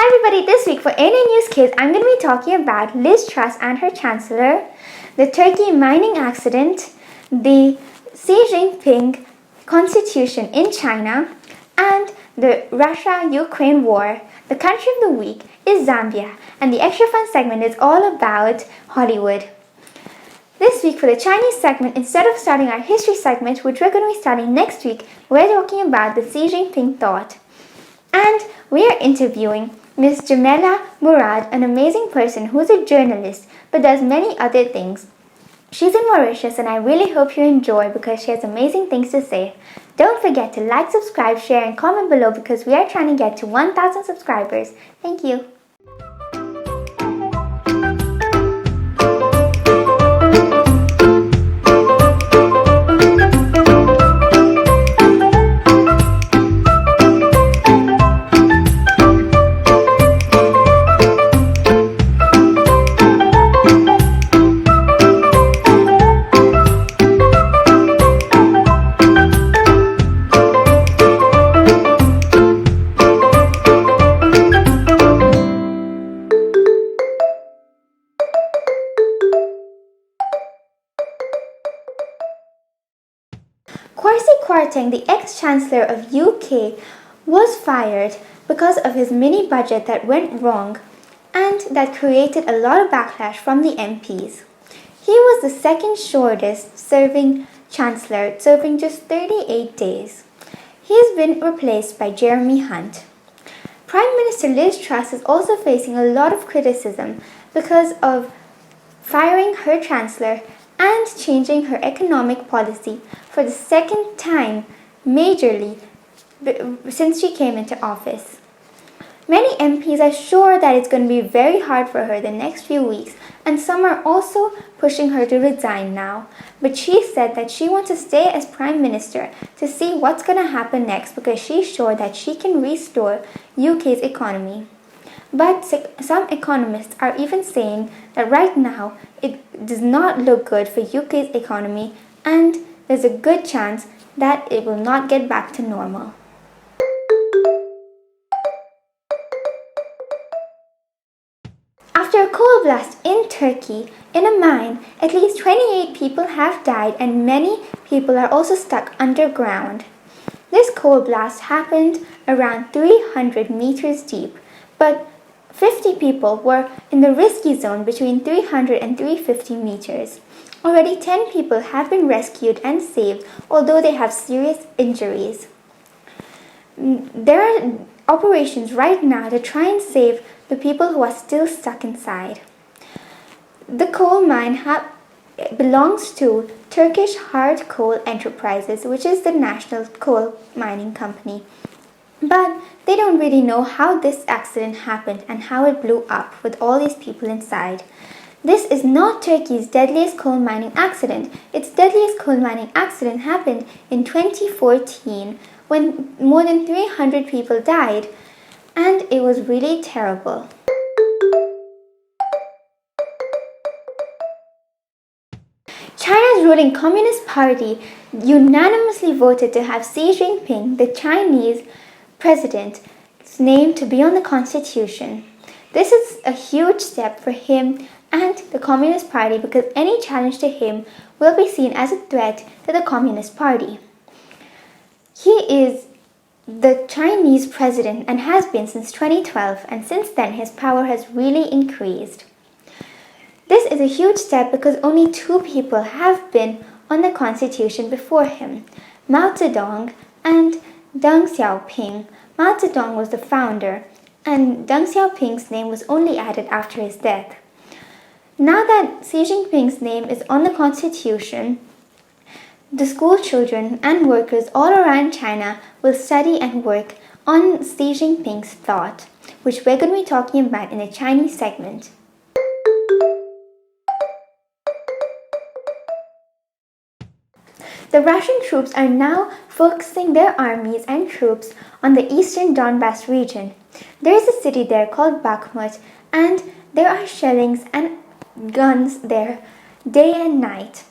Hi everybody, this week for ANA News Kids, I'm going to be talking about Liz Truss and her chancellor, the Turkey mining accident, the Xi Jinping constitution in China, and the Russia-Ukraine war. The country of the week is Zambia, and the extra fun segment is all about Hollywood. This week for the Chinese segment, instead of starting our history segment, which we're going to be starting next week, we're talking about the Xi Jinping Thought. And we are interviewing Mrs Djemillah Mourade, an amazing person who's a journalist but does many other things. She's in Mauritius and I really hope you enjoy because she has amazing things to say. Don't forget to like, subscribe, share and comment below because we are trying to get to 1,000 subscribers. Thank you. The ex-chancellor of UK was fired because of his mini budget that went wrong and that created a lot of backlash from the MPs. He was the second shortest serving chancellor, serving just 38 days. He has been replaced by Jeremy Hunt. Prime Minister Liz Truss is also facing a lot of criticism because of firing her chancellor and changing her economic policy for the second time majorly since she came into office. Many MPs are sure that it's going to be very hard for her the next few weeks, and some are also pushing her to resign now. But she said that she wants to stay as Prime Minister to see what's going to happen next because she's sure that she can restore UK's economy. But some economists are even saying that right now it does not look good for UK's economy and there's a good chance that it will not get back to normal. After a coal blast in Turkey, in a mine, at least 28 people have died and many people are also stuck underground. This coal blast happened around 300 meters deep, but 50 people were in the risky zone between 300 and 350 meters. Already 10 people have been rescued and saved, although they have serious injuries. There are operations right now to try and save the people who are still stuck inside. The coal mine belongs to Turkish Hard Coal Enterprises, which is the national coal mining company. But they don't really know how this accident happened and how it blew up with all these people inside. This is not Turkey's deadliest coal mining accident. Its deadliest coal mining accident happened in 2014 when more than 300 people died, and it was really terrible. China's ruling Communist Party unanimously voted to have Xi Jinping, the Chinese president's name to be on the constitution. This is a huge step for him and the Communist Party because any challenge to him will be seen as a threat to the Communist Party. He is the Chinese president and has been since 2012, and since then his power has really increased. This is a huge step because only two people have been on the constitution before him, Mao Zedong and Deng Xiaoping. Mao Zedong was the founder, and Deng Xiaoping's name was only added after his death. Now that Xi Jinping's name is on the constitution, the school children and workers all around China will study and work on Xi Jinping's thought, which we're going to be talking about in the Chinese segment. The Russian troops are now focusing their armies and troops on the eastern Donbass region. There is a city there called Bakhmut, and there are shellings and guns there day and night.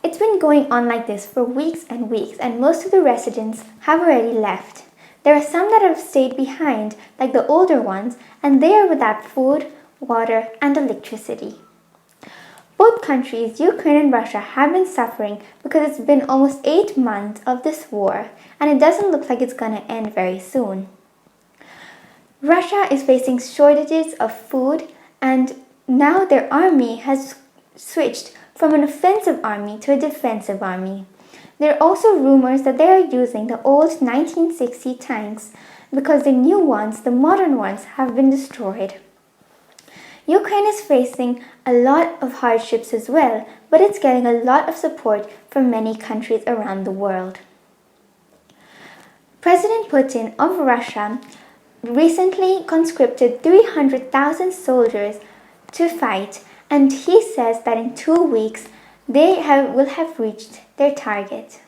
It's been going on like this for weeks and weeks, and most of the residents have already left. There are some that have stayed behind, like the older ones, and they are without food, water, and electricity. Both countries, Ukraine and Russia, have been suffering because it's been almost 8 months of this war, and it doesn't look like it's going to end very soon. Russia is facing shortages of food, and now their army has switched from an offensive army to a defensive army. There are also rumors that they are using the old 1960 tanks because the new ones, the modern ones, have been destroyed. Ukraine is facing a lot of hardships as well, but it's getting a lot of support from many countries around the world. President Putin of Russia recently conscripted 300,000 soldiers to fight, and he says that in 2 weeks they will have reached their target.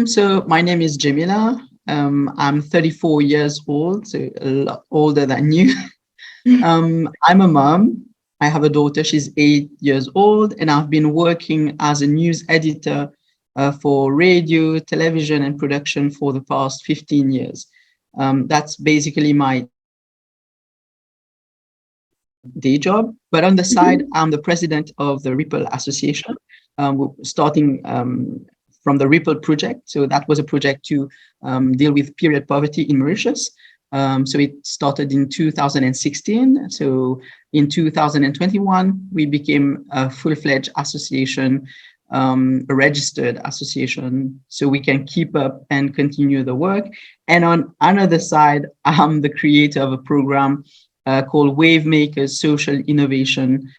So my name is Djemillah. I'm 34 years old, so a lot older than you. I'm a mom. I have a daughter, she's 8 years old, and I've been working as a news editor for radio, television, and production for the past 15 years. That's basically my day job. But on the side, I'm the president of the Ripple Association, starting from the Ripple project. So that was a project to deal with period poverty in Mauritius. So it started in 2016. So in 2021, we became a full-fledged association, a registered association, so we can keep up and continue the work. And on another side, I'm the creator of a program called Wave Makers Social Innovation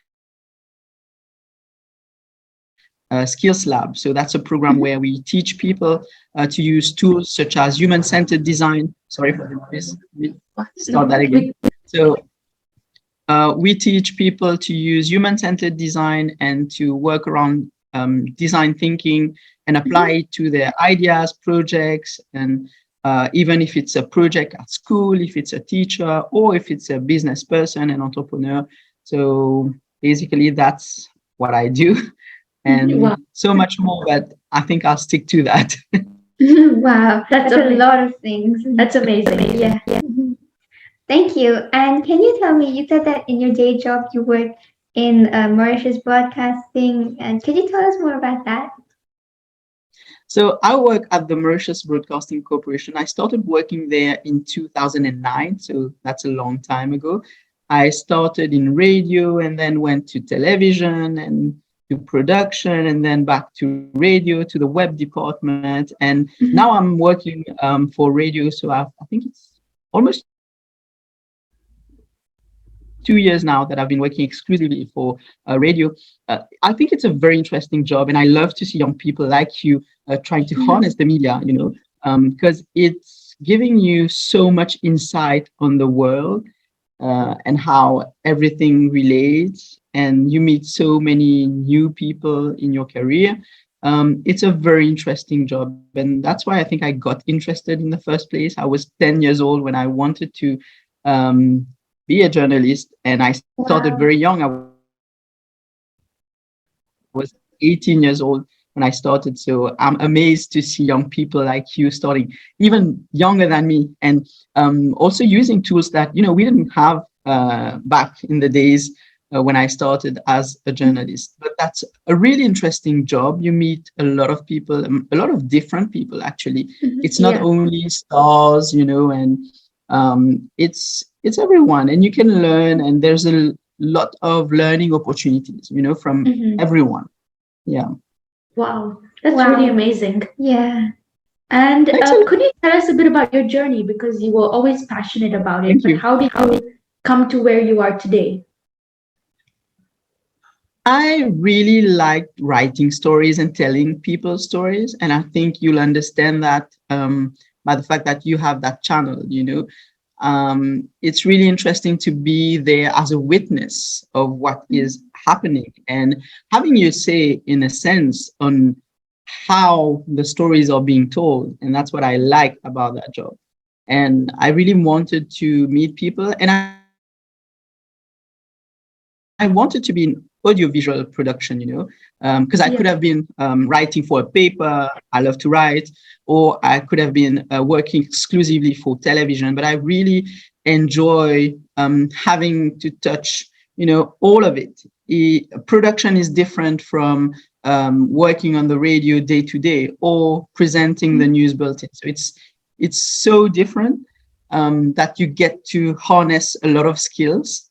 Skills Lab. So that's a program where we teach people to use tools such as human-centered design. Sorry for the noise. Start that again. So we teach people to use human-centered design and to work around design thinking and apply it to their ideas, projects, and even if it's a project at school, if it's a teacher, or if it's a business person, an entrepreneur. So basically, that's what I do. And so much more, but I think I'll stick to that. Wow, that's a lot of things. That's amazing. Yeah. Thank you. And can you tell me, you said that in your day job you work in Mauritius broadcasting, and could you tell us more about that? So I work at the Mauritius Broadcasting Corporation. I started working there in 2009, so that's a long time ago. I started in radio and then went to television and to production and then back to radio, to the web department. And now I'm working for radio. So I think it's almost 2 years now that I've been working exclusively for radio. I think it's a very interesting job, and I love to see young people like you trying to harness the media, because it's giving you so much insight on the world and how everything relates, and you meet so many new people in your career. It's a very interesting job, and that's why I think I got interested in the first place. I was 10 years old when I wanted to be a journalist, and I started very young. I was 18 years old when I started, so I'm amazed to see young people like you starting even younger than me, and also using tools that we didn't have back in the days when I started as a journalist. But that's a really interesting job. You meet a lot of people, a lot of different people actually. It's not only stars, and it's everyone, and you can learn, and there's a lot of learning opportunities, from everyone. Yeah. Wow, that's really amazing. Yeah. And could you tell us a bit about your journey, because you were always passionate about it, but how did you come to where you are today? I really liked writing stories and telling people stories, and I think you'll understand that by the fact that you have that channel. It's really interesting to be there as a witness of what is happening and having your say, in a sense, on how the stories are being told. And that's what I like about that job. And I really wanted to meet people, and I wanted to be audiovisual production, because I could have been writing for a paper. I love to write, or I could have been working exclusively for television. But I really enjoy having to touch, all of it. Production is different from working on the radio day to day or presenting the news bulletin. So it's so different that you get to harness a lot of skills.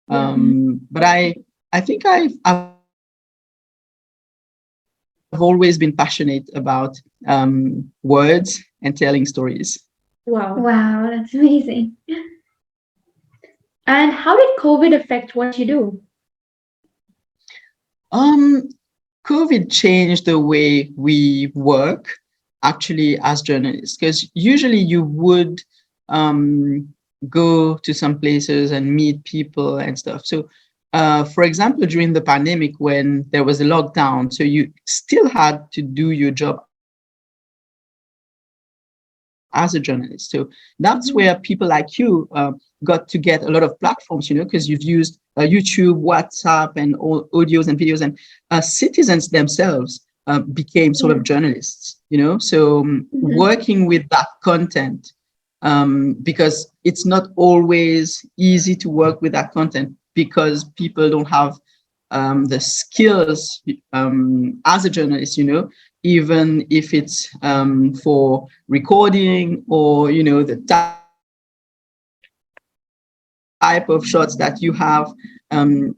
But I think I've always been passionate about words and telling stories. Wow, that's amazing. And how did COVID affect what you do? COVID changed the way we work, actually, as journalists, because usually you would go to some places and meet people and stuff. So, for example, during the pandemic, when there was a lockdown, so you still had to do your job as a journalist. So that's where people like you got to get a lot of platforms, because you've used YouTube, WhatsApp, and all audios and videos, and citizens themselves became sort of journalists, So working with that content, because it's not always easy to work with that content because people don't have the skills as a journalist, even if it's for recording or, the type of shots that you have.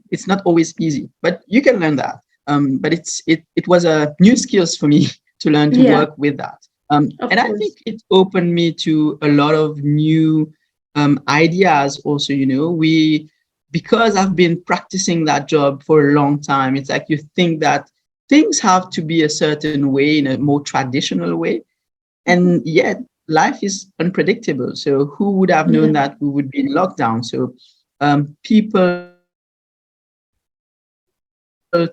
It's not always easy, but you can learn that. But it was a new skills for me to learn to work with that. And I think it opened me to a lot of new ideas also, because I've been practicing that job for a long time. It's like you think that things have to be a certain way, in a more traditional way. And yet life is unpredictable. So who would have known that we would be in lockdown? So people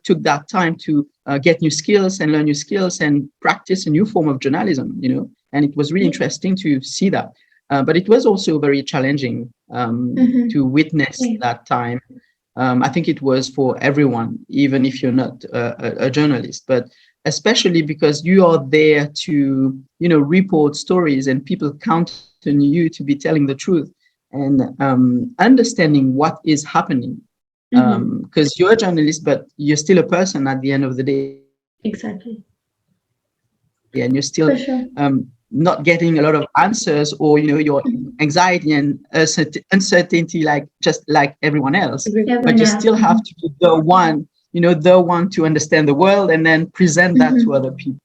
took that time to get new skills and learn new skills and practice a new form of journalism, and it was really interesting to see that. But it was also very challenging to witness that time. I think it was for everyone, even if you're not a journalist, but especially because you are there to, report stories, and people count on you to be telling the truth and understanding what is happening. Because you're a journalist, but you're still a person at the end of the day. Exactly. And you're still not getting a lot of answers, or your anxiety and uncertainty, just like everyone else. But you still have to be the one to understand the world and then present that to other people.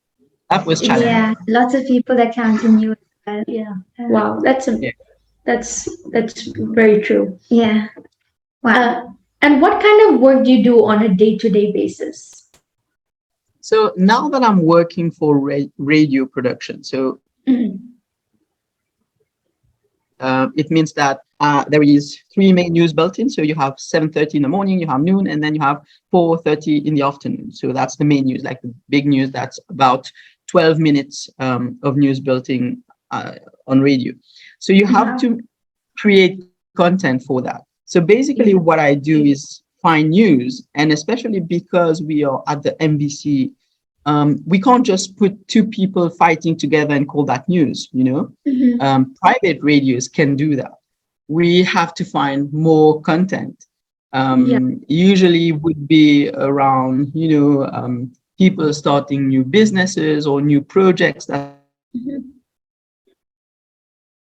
That was challenging. Yeah, lots of people that count on you. Yeah. Wow, that's very true. Yeah. Wow. And what kind of work do you do on a day-to-day basis? So now that I'm working for radio production, so it means that there is 3 main news bulletins. So you have 7:30 in the morning, you have noon, and then you have 4:30 in the afternoon. So that's the main news, like the big news. That's about 12 minutes of news bulletin on radio. So you have to create content for that. So basically what I do is find news, and especially because we are at the MBC, we can't just put 2 people fighting together and call that news, Private radios can do that. We have to find more content. Usually would be around, people starting new businesses or new projects that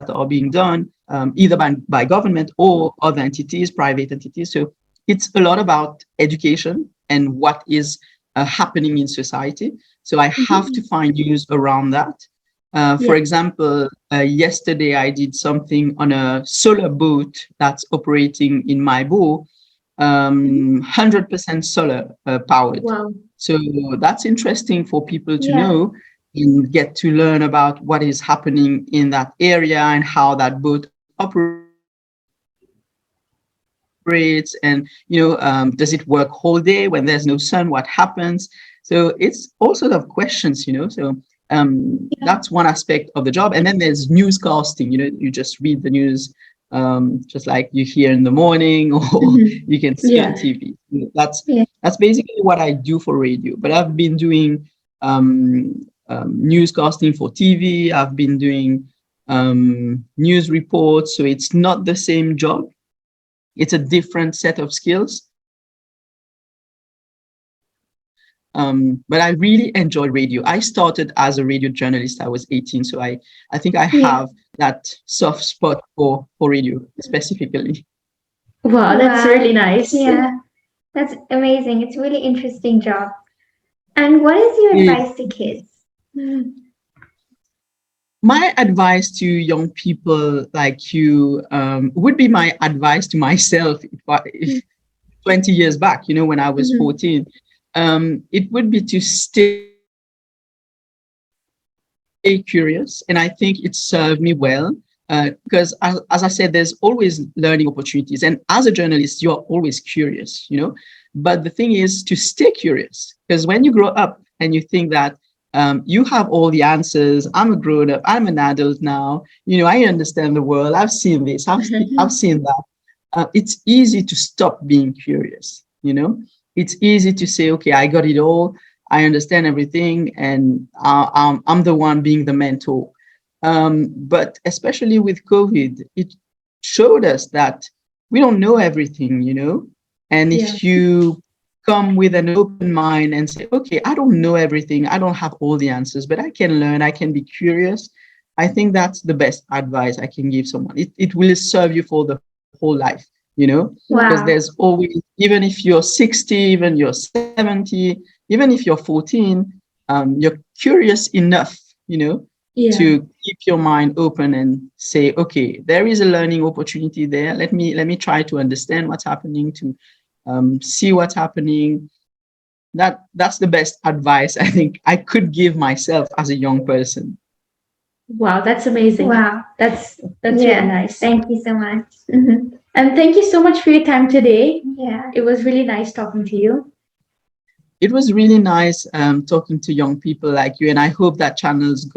are being done either by government or other entities, private entities. So it's a lot about education and what is happening in society. So I have to find news around that. For example, yesterday I did something on a solar boat that's operating in my boat, 100% solar powered. Wow. So that's interesting for people to know and get to learn about what is happening in that area and how that boat operates. And, does it work whole day when there's no sun? What happens? So it's all sort of questions, So that's one aspect of the job. And then there's newscasting. You just read the news just like you hear in the morning or you can see on TV. That's basically what I do for radio. But I've been doing newscasting for TV. I've been doing news reports. So it's not the same job. It's a different set of skills. But I really enjoy radio. I started as a radio journalist. I was 18, so I think I have that soft spot for radio specifically. Wow, that's really nice. Yeah, that's amazing. It's a really interesting job. And what is your advice to kids? My advice to young people like you would be my advice to myself if 20 years back, when I was 14. It would be to stay curious. And I think it served me well because, as I said, there's always learning opportunities. And as a journalist, you're always curious, But the thing is to stay curious, because when you grow up and you think that you have all the answers, I'm a grown up, I'm an adult now, I understand the world, I've seen this, I've seen that. It's easy to stop being curious, It's easy to say, okay, I got it all, I understand everything, and I'm the one being the mentor. But especially with COVID, it showed us that we don't know everything, And if you come with an open mind and say, okay, I don't know everything, I don't have all the answers, but I can learn, I can be curious, I think that's the best advice I can give someone. It will serve you for the whole life. Because there's always, even if you're 60, even you're 70, even if you're 14, you're curious enough, to keep your mind open and say, okay, there is a learning opportunity there. Let me try to understand what's happening, to see what's happening. That's the best advice I think I could give myself as a young person. Wow, that's amazing. Wow, that's really nice. Thank you so much. And thank you so much for your time today. Yeah, it was really nice talking to you. It was really nice talking to young people like you, and I hope that channel's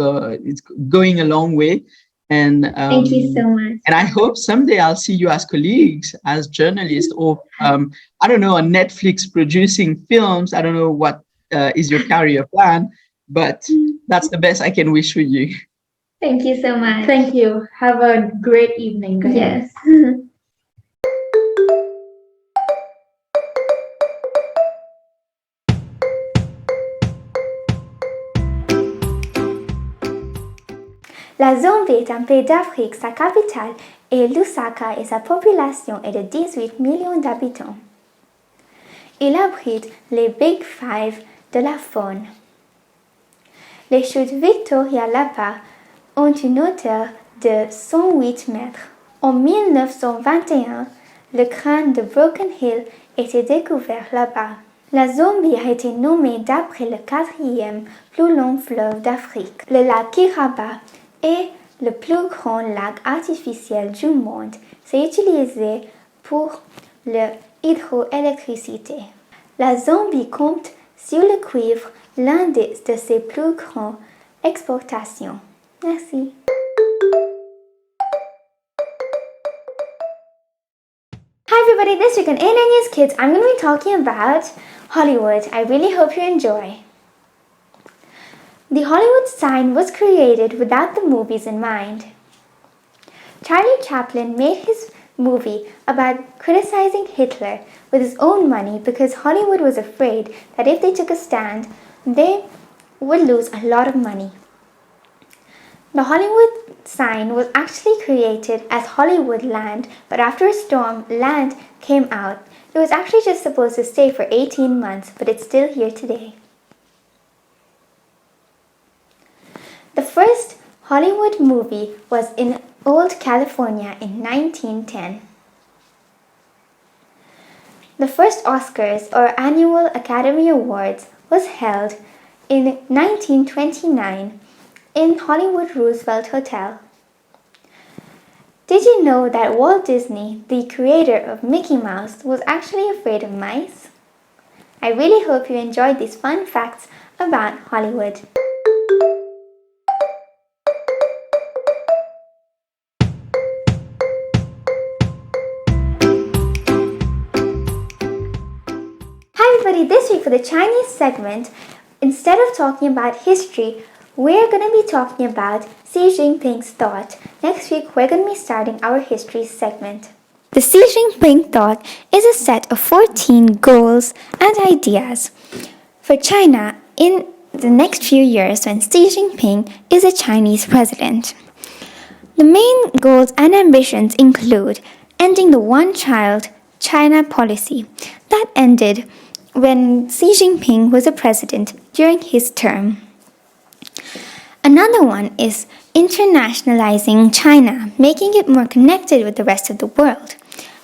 it's going a long way. And thank you so much. And I hope someday I'll see you as colleagues, as journalists, or I don't know, on Netflix producing films. I don't know what is your career plan, but that's the best I can wish for you. Thank you so much. Thank you. Have a great evening. Yes. La Zambie est un pays d'Afrique. Sa capitale est Lusaka et sa population est de 18 millions d'habitants. Il abrite les Big Five de la faune. Les chutes Victoria là-bas ont une hauteur de 108 mètres. En 1921, le crâne de Broken Hill était découvert là-bas. La Zambie a été nommée d'après le quatrième plus long fleuve d'Afrique. Le lac Kiraba est le plus grand lac artificiel du monde. C'est utilisé pour l'hydroélectricité. La Zambie compte sur le cuivre, l'un de ses plus grandes exportations. Merci. Hi everybody, this week on A&N News Kids, I'm going to be talking about Hollywood. I really hope you enjoy. The Hollywood sign was created without the movies in mind. Charlie Chaplin made his movie about criticizing Hitler with his own money because Hollywood was afraid that if they took a stand, they would lose a lot of money. The Hollywood sign was actually created as Hollywood Land, but after a storm, land came out. It was actually just supposed to stay for 18 months, but it's still here today. The first Hollywood movie was in Old California in 1910. The first Oscars, or annual Academy Awards, was held in 1929 in Hollywood Roosevelt Hotel. Did you know that Walt Disney, the creator of Mickey Mouse, was actually afraid of mice? I really hope you enjoyed these fun facts about Hollywood. Basically, this week for the Chinese segment, instead of talking about history, we're going to be talking about Xi Jinping's thought. Next week, we're going to be starting our history segment. The Xi Jinping Thought is a set of 14 goals and ideas for China in the next few years when Xi Jinping is a Chinese president. The main goals and ambitions include ending the one-child China policy that ended when Xi Jinping was a president during his term. Another one is internationalizing China, making it more connected with the rest of the world.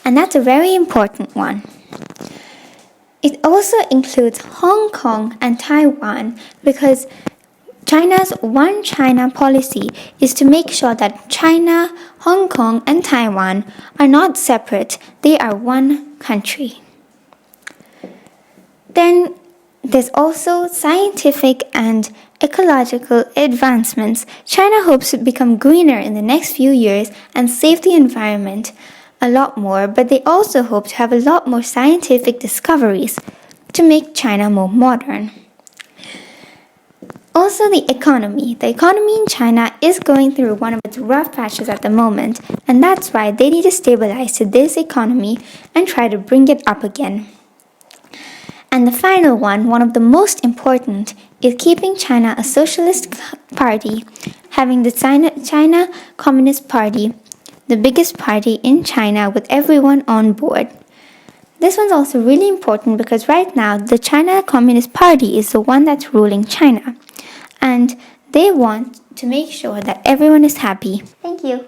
And that's a very important one. It also includes Hong Kong and Taiwan because China's One China policy is to make sure that China, Hong Kong, and Taiwan are not separate. They are one country. Then there's also scientific and ecological advancements. China hopes to become greener in the next few years and save the environment a lot more, but they also hope to have a lot more scientific discoveries to make China more modern. Also, the economy. The economy in China is going through one of its rough patches at the moment, and that's why they need to stabilize this economy and try to bring it up again. And the final one of the most important, is keeping China a socialist party, having the China Communist Party, the biggest party in China, with everyone on board. This one's also really important because right now the China Communist Party is the one that's ruling China, and they want to make sure that everyone is happy. Thank you.